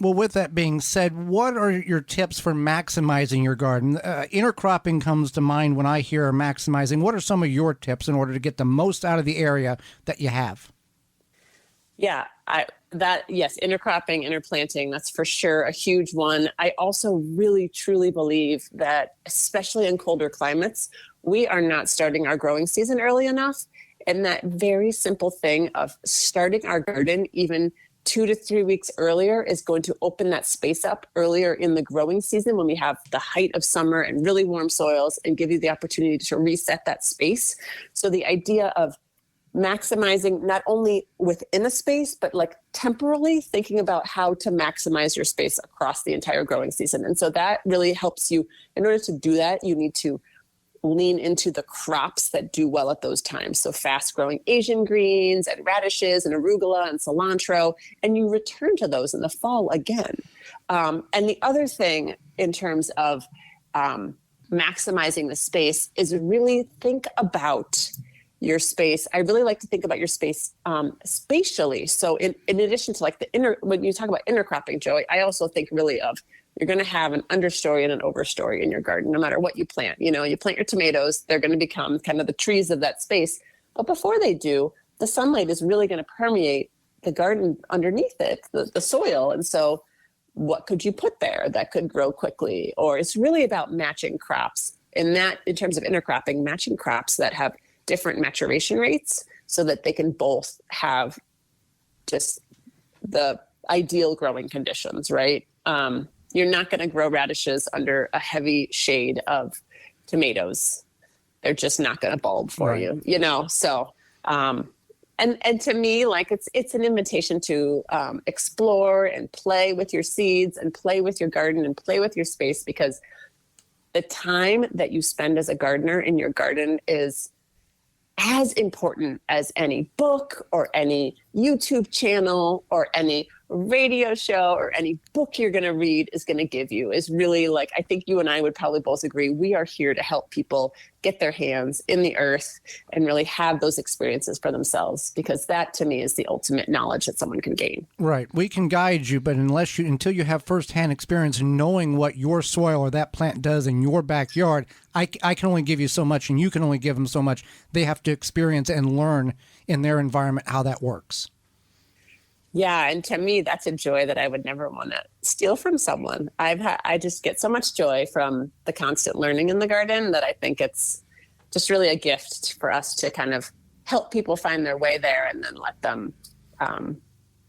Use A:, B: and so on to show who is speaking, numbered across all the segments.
A: Well, with that being said, what are your tips for maximizing your garden? Intercropping comes to mind when I hear maximizing. What are some of your tips in order to get the most out of the area that you have?
B: Yeah, yes, intercropping, interplanting, that's for sure a huge one. I also really truly believe that, especially in colder climates, we are not starting our growing season early enough. And that very simple thing of starting our garden even 2 to 3 weeks earlier is going to open that space up earlier in the growing season when we have the height of summer and really warm soils, and give you the opportunity to reset that space. So the idea of maximizing not only within a space, but like temporally thinking about how to maximize your space across the entire growing season. And so that really helps you. In order to do that, you need to lean into the crops that do well at those times. So fast growing Asian greens and radishes and arugula and cilantro, and you return to those in the fall again. And the other thing in terms of maximizing the space is really think about your space. I really like to think about your space spatially. So in addition to like when you talk about intercropping, Joey, I also think really of, you're going to have an understory and an overstory in your garden, no matter what you plant. You know, you plant your tomatoes, they're going to become kind of the trees of that space. But before they do, the sunlight is really going to permeate the garden underneath it, the soil. And so what could you put there that could grow quickly? Or it's really about matching crops. In terms of intercropping, matching crops that have different maturation rates so that they can both have just the ideal growing conditions, right? You're not going to grow radishes under a heavy shade of tomatoes. They're just not going to bulb for you, you know? So, and to me, like it's an invitation to explore and play with your seeds and play with your garden and play with your space, because the time that you spend as a gardener in your garden is as important as any book or any YouTube channel or any radio show or any book you're going to read is going to give you. Is really, like, I think you and I would probably both agree, we are here to help people get their hands in the earth and really have those experiences for themselves, because that to me is the ultimate knowledge that someone can gain.
A: Right. We can guide you, but until you have firsthand experience in knowing what your soil or that plant does in your backyard, I can only give you so much and you can only give them so much. They have to experience and learn in their environment how that works.
B: Yeah, and to me, that's a joy that I would never want to steal from someone. I just get so much joy from the constant learning in the garden that I think it's just really a gift for us to kind of help people find their way there and then let them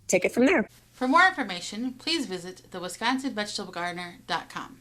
B: take it from there.
C: For more information, please visit thewisconsinvegetablegardener.com.